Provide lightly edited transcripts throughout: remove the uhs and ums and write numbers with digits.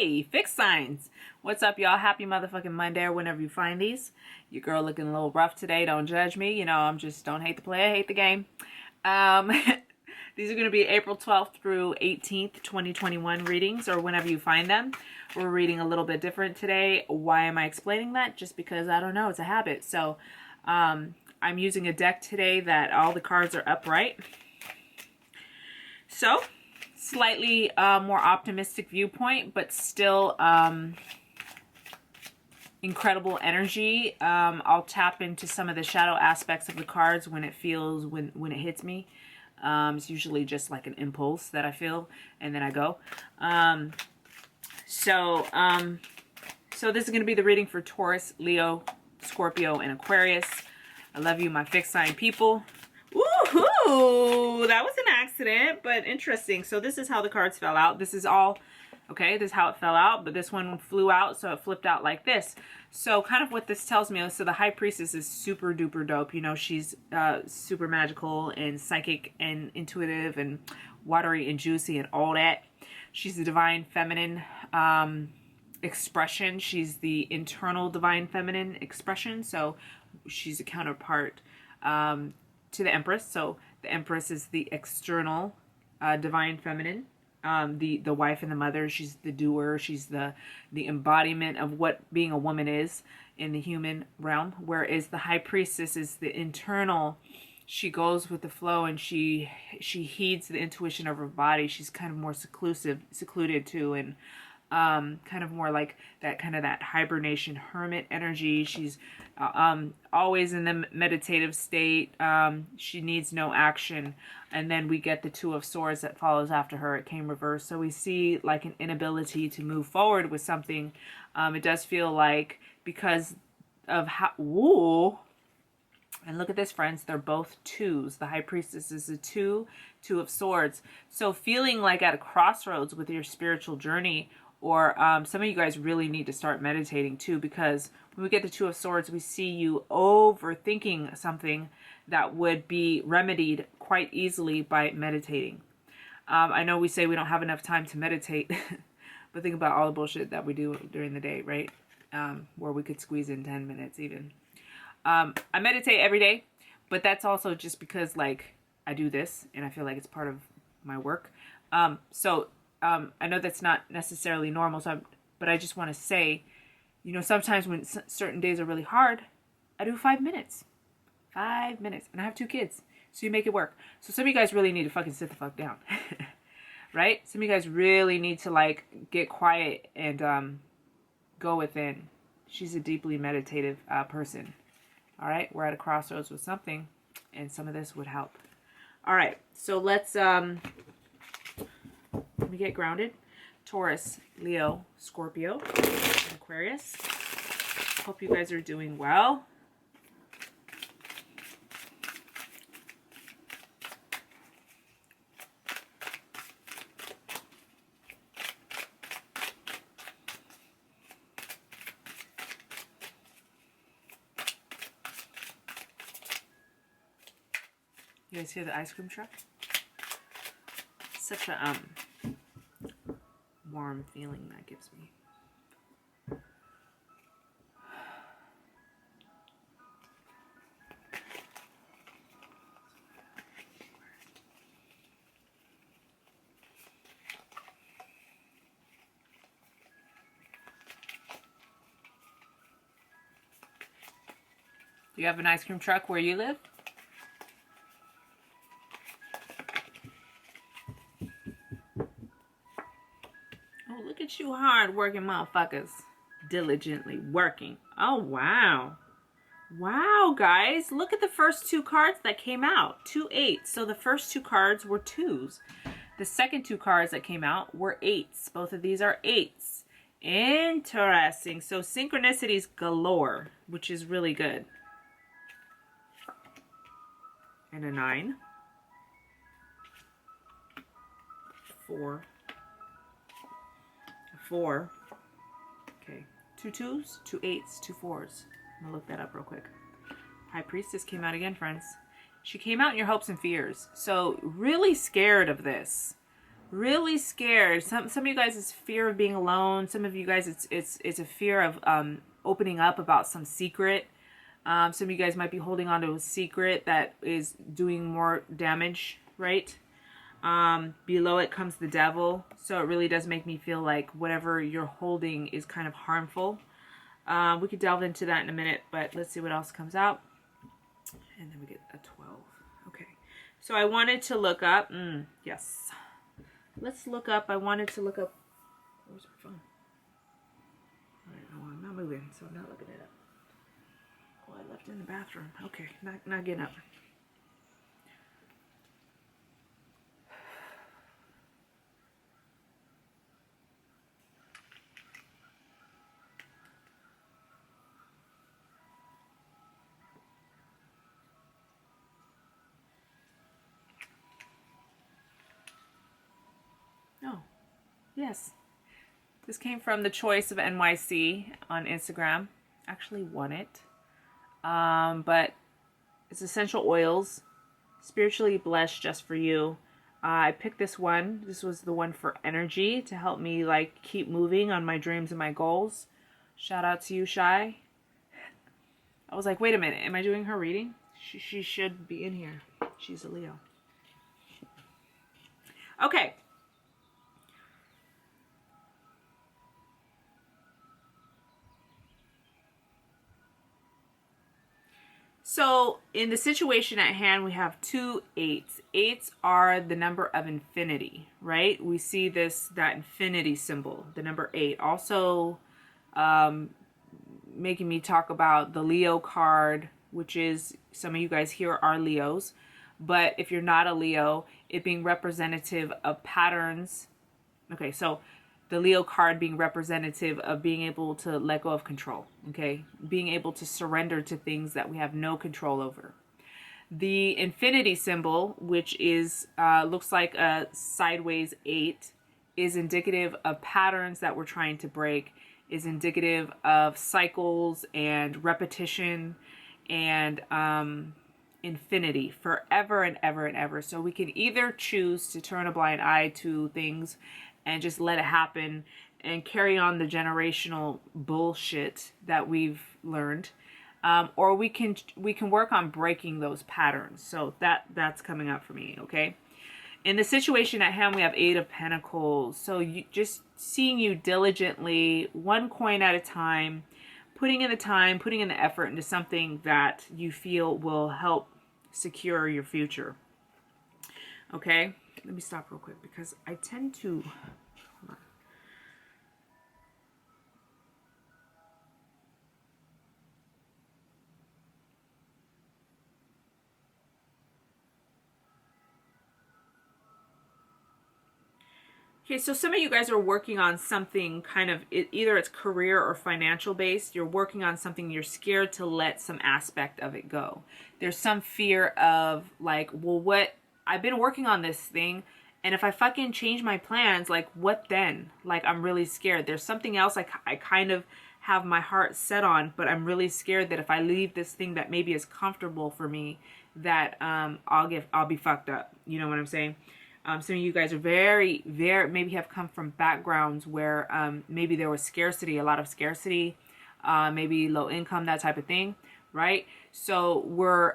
Hey, fixed signs. What's up, y'all? Happy motherfucking Monday or whenever you find these. Your girl looking a little rough today. Don't judge me. You know, I'm just don't hate the play, I hate the game. Um, these are going to be April 12th through 18th, 2021 readings or whenever you find them. We're reading a little bit different today. Why am I explaining that? Just because I don't know. It's a habit. So I'm using a deck today that all the cards are upright. So slightly more optimistic viewpoint, but still incredible energy. I'll tap into some of the shadow aspects of the cards when it feels, when it hits me. It's usually just like an impulse that I feel, and then I go. So this is going to be the reading for Taurus, Leo, Scorpio, and Aquarius. I love you, my fixed sign people. Woohoo! That was an accident, but interesting. So this is how the cards fell out. This is all, okay, this is how it fell out, but this one flew out, so it flipped out like this. So kind of what this tells me, so the High Priestess is super duper dope. You know, she's super magical and psychic and intuitive and watery and juicy and all that. She's the divine feminine expression. She's the internal divine feminine expression. So she's a counterpart to the Empress. So the Empress is the external divine feminine, the wife and the mother. She's the doer. She's the embodiment of what being a woman is in the human realm. Whereas the High Priestess is the internal. She goes with the flow, and she heeds the intuition of her body. She's kind of more secluded too, and kind of more like that hibernation hermit energy. She's always in the meditative state. She needs no action. And then we get the Two of Swords that follows after her. It came reversed. So we see like an inability to move forward with something. It does feel like because of how, ooh, and look at this, friends. They're both twos. The High Priestess is a Two of Swords. So feeling like at a crossroads with your spiritual journey, or some of you guys really need to start meditating too, because when we get the Two of Swords, we see you overthinking something that would be remedied quite easily by meditating. I know we say we don't have enough time to meditate, but think about all the bullshit that we do during the day, right? Where we could squeeze in 10 minutes even. I meditate every day, but that's also just because like I do this and I feel like it's part of my work. I know that's not necessarily normal, but I just want to say, you know, sometimes when certain days are really hard, I do 5 minutes. 5 minutes. And I have 2 kids, so you make it work. So some of you guys really need to fucking sit the fuck down. Right? Some of you guys really need to like get quiet and go within. She's a deeply meditative person. All right? We're at a crossroads with something, and some of this would help. All right. So let me get grounded. Taurus, Leo, Scorpio, and Aquarius. Hope you guys are doing well. You guys hear the ice cream truck? Such a warm feeling that gives me. Do you have an ice cream truck where you live? Look at you hard working motherfuckers. Diligently working. Oh, wow. Wow, guys. Look at the first 2 cards that came out. 2 8s. So the first 2 cards were 2s. The second 2 cards that came out were 8s. Both of these are 8s. Interesting. So synchronicities galore, which is really good. And a 9. 4. 4. Okay. 2 2s, 2 8s, 2 4s. I'm gonna look that up real quick. High Priestess came out again, friends. She came out in your hopes and fears. So really scared of this. really scared. Some of you guys, it's fear of being alone. Some of you guys, it's a fear of opening up about some secret. Some of you guys might be holding on to a secret that is doing more damage, right? Below it comes the devil. So it really does make me feel like whatever you're holding is kind of harmful. We could delve into that in a minute, but let's see what else comes out. And then we get a 12. Okay. So I wanted to look up. Yes. Let's look up. I wanted to look up. Where's my phone? All right. Oh, I'm not moving, so I'm not looking it up. Oh, I left it in the bathroom. Okay. Not getting up. Oh, yes. This came from the Choice of NYC on Instagram. Actually won it. But it's essential oils, spiritually blessed just for you. I picked this one. This was the one for energy to help me like keep moving on my dreams and my goals. Shout out to you, Shy. I was like, wait a minute, am I doing her reading? She should be in here. She's a Leo. Okay. So in the situation at hand, we have 2 8s. 8s are the number of infinity, right? We see that infinity symbol, the number 8. Also making me talk about the Leo card, which is, some of you guys here are Leos. But if you're not a Leo, it being representative of patterns. Okay, so the Leo card being representative of being able to let go of control, okay? Being able to surrender to things that we have no control over. The infinity symbol, which is looks like a sideways 8, is indicative of patterns that we're trying to break, is indicative of cycles and repetition and infinity, forever and ever and ever. So we can either choose to turn a blind eye to things and just let it happen and carry on the generational bullshit that we've learned, or we can work on breaking those patterns. So that's coming up for me. Okay, in the situation at hand, we have 8 of Pentacles. So you just seeing you diligently, one coin at a time, putting in the time, putting in the effort into something that you feel will help secure your future. Okay, let me stop real quick because I tend to... Hold on. Okay, so some of you guys are working on something kind of, either it's career or financial based. You're working on something, you're scared to let some aspect of it go. There's some fear of like, well, what, I've been working on this thing, and if I fucking change my plans, like what then? Like, I'm really scared. There's something else I kind of have my heart set on, but I'm really scared that if I leave this thing that maybe is comfortable for me, that I'll be fucked up. You know what I'm saying? Some of you guys are very, maybe have come from backgrounds where maybe there was scarcity, a lot of scarcity, maybe low income, that type of thing, right? So we're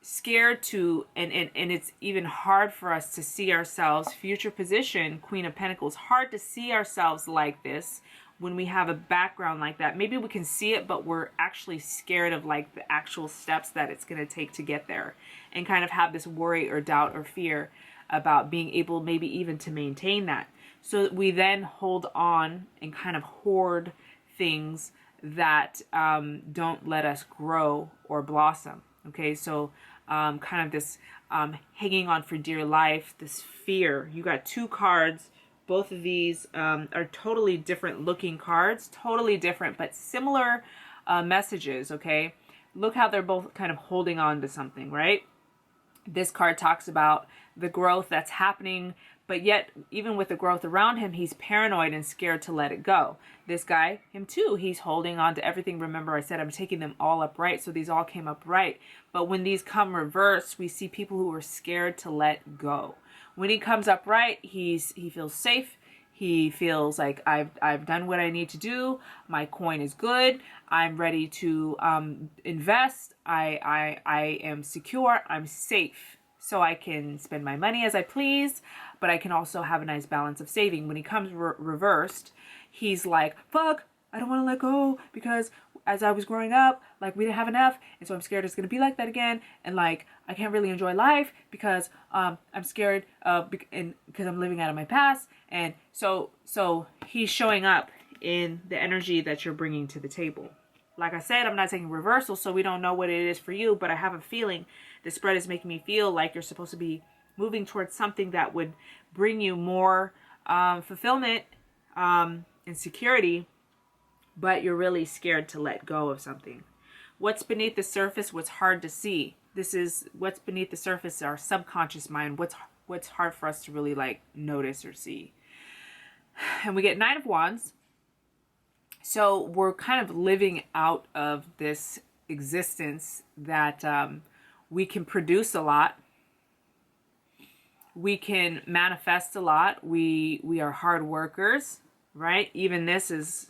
scared to, and it's even hard for us to see ourselves, future position, Queen of Pentacles, hard to see ourselves like this when we have a background like that. Maybe we can see it, but we're actually scared of like the actual steps that it's going to take to get there, and kind of have this worry or doubt or fear about being able maybe even to maintain that. So we then hold on and kind of hoard things that don't let us grow or blossom. Okay, so kind of this hanging on for dear life, this fear. You got 2 cards. Both of these are totally different looking cards, totally different, but similar messages, okay? Look how they're both kind of holding on to something, right? This card talks about the growth that's happening, but yet even with the growth around him, he's paranoid and scared to let it go. This guy, him too, he's holding on to everything. Remember, I said I'm taking them all upright, so these all came upright. But when these come reversed, we see people who are scared to let go. When he comes upright, he feels safe. He feels like I've done what I need to do. My coin is good. I'm ready to invest. I am secure. I'm safe. So I can spend my money as I please, but I can also have a nice balance of saving. When he comes reversed, he's like, fuck, I don't want to let go, because as I was growing up, like, we didn't have enough, and so I'm scared it's going to be like that again, and like, I can't really enjoy life because I'm scared because I'm living out of my past. And so he's showing up in the energy that you're bringing to the table. Like I said, I'm not taking reversal, so we don't know what it is for you, but I have a feeling the spread is making me feel like you're supposed to be moving towards something that would bring you more fulfillment and security, but you're really scared to let go of something. What's beneath the surface, what's hard to see. This is what's beneath the surface, our subconscious mind, what's hard for us to really like notice or see. And we get 9 of Wands. So we're kind of living out of this existence that we can produce a lot. We can manifest a lot. We are hard workers, right? Even this is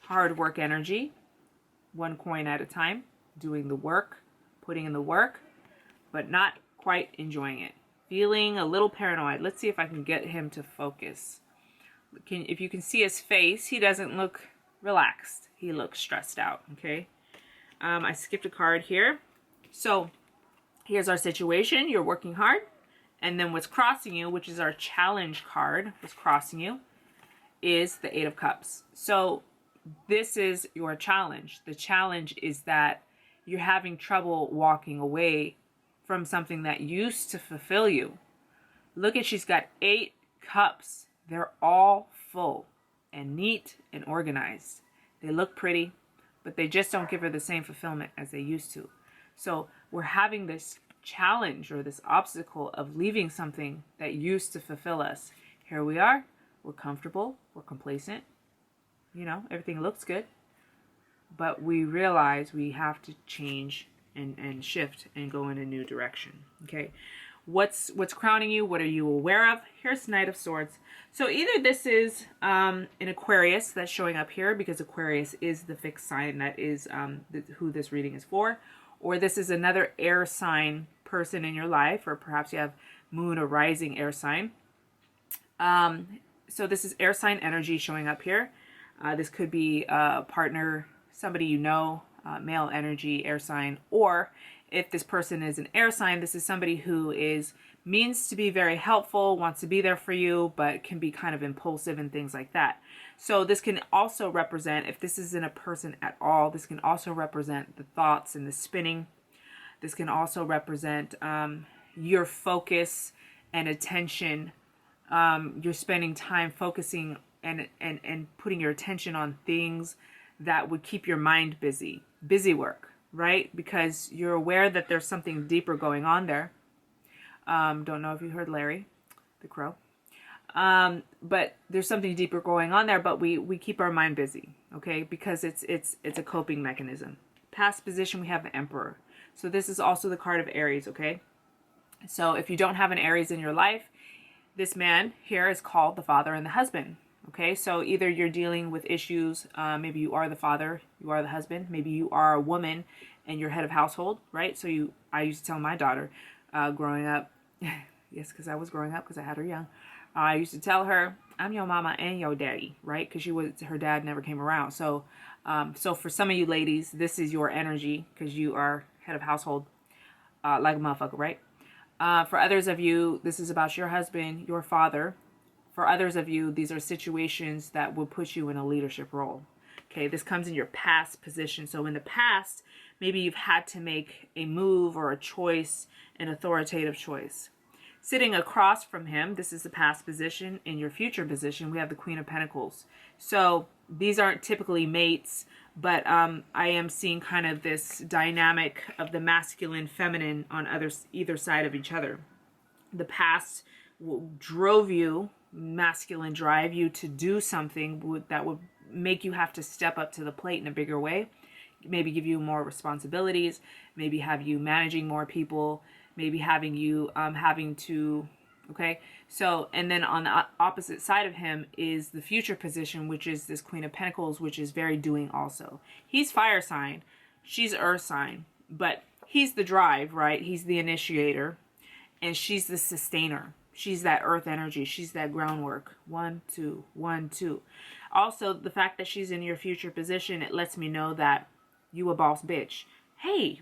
hard work energy. 1 coin at a time, doing the work, putting in the work, but not quite enjoying it. Feeling a little paranoid. Let's see if I can get him to focus. If you can see his face, he doesn't look relaxed. He looks stressed out, okay? I skipped a card here. So here's our situation. You're working hard. And then what's crossing you, which is our challenge card, what's crossing you, is the 8 of Cups. So this is your challenge. The challenge is that you're having trouble walking away from something that used to fulfill you. Look at, she's got 8 cups. They're all full and neat and organized. They look pretty, but they just don't give her the same fulfillment as they used to. So we're having this challenge or this obstacle of leaving something that used to fulfill us. Here we are. We're comfortable. We're complacent. You know, everything looks good. But we realize we have to change and shift and go in a new direction. Okay. What's crowning you? What are you aware of? Here's Knight of Swords. So either this is an Aquarius that's showing up here, because Aquarius is the fixed sign that is who this reading is for, or this is another air sign person in your life, or perhaps you have moon or rising air sign. So this is air sign energy showing up here. This could be a partner, somebody you know, male energy, air sign, or if this person is an air sign, this is somebody who means to be very helpful, wants to be there for you, but can be kind of impulsive and things like that. So this can also represent, if this isn't a person at all, this can also represent the thoughts and the spinning. This can also represent your focus and attention. You're spending time focusing and putting your attention on things that would keep your mind busy work, right? Because you're aware that there's something deeper going on there. Don't know if you heard Larry, the crow. But there's something deeper going on there, but we keep our mind busy, okay? Because it's a coping mechanism. Past position, we have the Emperor. So this is also the card of Aries, okay? So if you don't have an Aries in your life, this man here is called the father and the husband. Okay, so either you're dealing with issues, maybe you are the father, you are the husband, maybe you are a woman and you're head of household, right? So I used to tell my daughter growing up, yes, because I was growing up because I had her young. I used to tell her, I'm your mama and your daddy, right? Because her dad never came around. So for some of you ladies, this is your energy because you are head of household like a motherfucker, right? For others of you, this is about your husband, your father. For others of you, these are situations that will put you in a leadership role. Okay, this comes in your past position. So in the past, maybe you've had to make a move or a choice, an authoritative choice. Sitting across from him, this is the past position. In your future position, we have the Queen of Pentacles. So these aren't typically mates, but I am seeing kind of this dynamic of the masculine, feminine on either side of each other. The past drove you, masculine drive you to do something that would make you have to step up to the plate in a bigger way. Maybe give you more responsibilities, maybe have you managing more people, maybe having you having to Okay, so, and then on the opposite side of him is the future position, which is this Queen of Pentacles, which is very doing also. He's fire sign, she's earth sign, but he's the drive, right? He's the initiator, and she's the sustainer. She's that earth energy. She's that groundwork. 1, 2, 1, 2. Also, the fact that she's in your future position, it lets me know that you a boss bitch. Hey,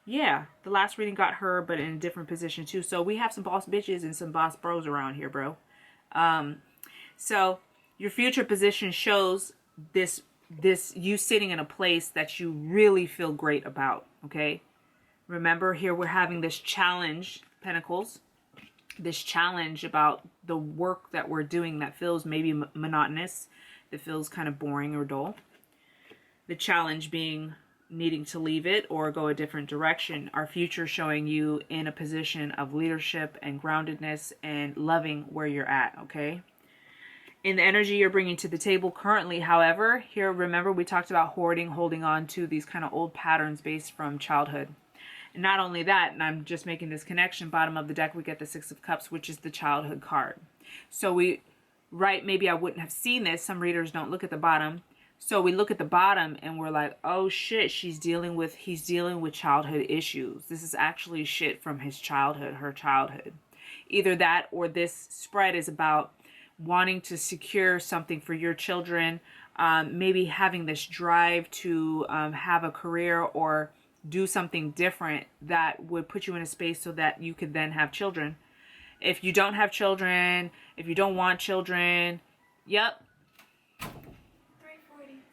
yeah, the last reading got her, but in a different position too. So we have some boss bitches and some boss bros around here, bro. So your future position shows this you sitting in a place that you really feel great about, okay? Remember, here we're having this challenge, Pentacles, this challenge about the work that we're doing that feels maybe monotonous, that feels kind of boring or dull. The challenge being needing to leave it or go a different direction. Our future showing you in a position of leadership and groundedness and loving where you're at, okay? In the energy you're bringing to the table currently, however, here, remember we talked about hoarding, holding on to these kind of old patterns based from childhood. And not only that, and I'm just making this connection, bottom of the deck, we get the Six of Cups, which is the childhood card. So we, right, maybe I wouldn't have seen this. Some readers don't look at the bottom. So we look at the bottom and we're like, oh shit, he's dealing with childhood issues. This is actually shit from his childhood, her childhood. Either that or this spread is about wanting to secure something for your children, maybe having this drive to have a career or do something different that would put you in a space so that you could then have children. If you don't have children, if you don't want children, yep.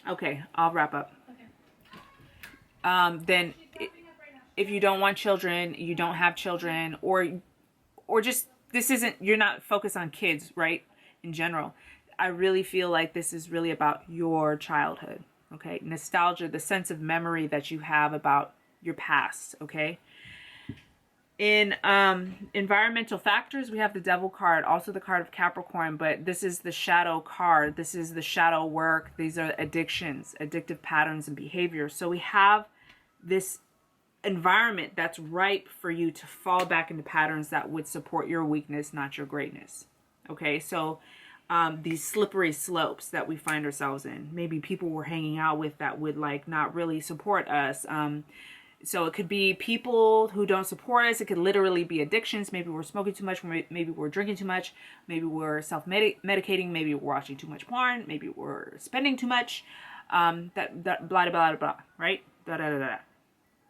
Okay, I'll wrap up. Okay. Then if you don't want children, you don't have children, or just, this isn't, you're not focused on kids, right? In general, I really feel like this is really about your childhood, okay? Nostalgia, the sense of memory that you have about your past, okay? In environmental factors, we have the Devil card, also the card of Capricorn, but this is the shadow card. This is the shadow work. These are addictions, addictive patterns and behaviors. So we have this environment that's ripe for you to fall back into patterns that would support your weakness, not your greatness. Okay, so these slippery slopes that we find ourselves in. Maybe people we're hanging out with that would like not really support us. So it could be people who don't support us. It could literally be addictions. Maybe we're smoking too much. Maybe we're drinking too much. Maybe we're self-medicating. Maybe we're watching too much porn. Maybe we're spending too much. That blah, blah, blah, blah, right? Da, da, da, da.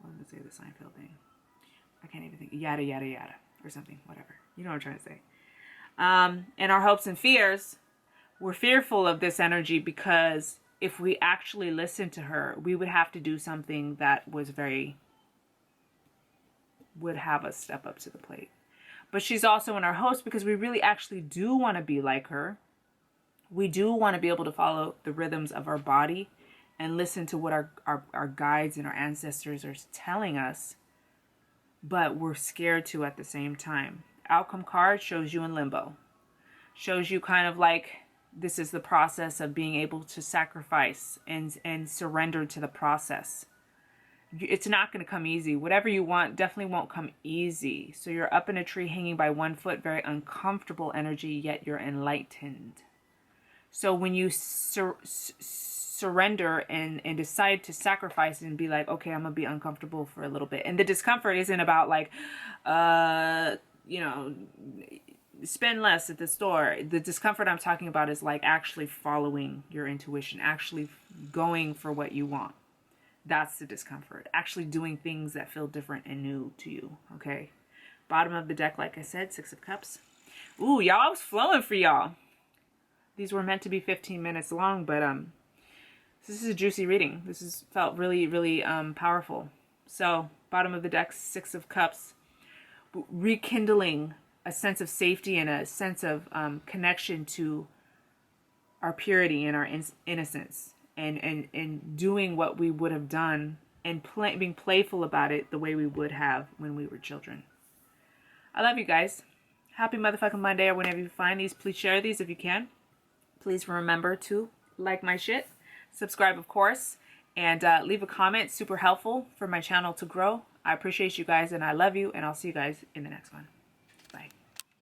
What did I say? The Seinfeld thing. I can't even think. Yada, yada, yada. Or something. Whatever. You know what I'm trying to say. And our hopes and fears, we're fearful of this energy because if we actually listened to her, we would have to do something that was would have us step up to the plate. But she's also in our host because we really actually do want to be like her. We do want to be able to follow the rhythms of our body and listen to what our guides and our ancestors are telling us, but we're scared to at the same time. Outcome card shows you in limbo. Shows you kind of like this is the process of being able to sacrifice and surrender to the process. It's not going to come easy. Whatever you want definitely won't come easy. So you're up in a tree hanging by one foot, very uncomfortable energy, yet you're enlightened. So when you surrender and decide to sacrifice and be like, okay, I'm going to be uncomfortable for a little bit. And the discomfort isn't about like, you know, spend less at the store. The discomfort I'm talking about is like actually following your intuition, actually going for what you want. That's the discomfort. Actually doing things that feel different and new to you, okay? Bottom of the deck, like I said, Six of Cups. Ooh, y'all, I was flowing for y'all. These were meant to be 15 minutes long, but this is a juicy reading. This is felt really, really powerful. So, bottom of the deck, Six of Cups. Rekindling a sense of safety and a sense of connection to our purity and our innocence. And doing what we would have done and being playful about it the way we would have when we were children. I love you guys. Happy motherfucking Monday, or whenever you find these. Please share these if you can. Please remember to like my shit. Subscribe, of course. And leave a comment. Super helpful for my channel to grow. I appreciate you guys and I love you. And I'll see you guys in the next one.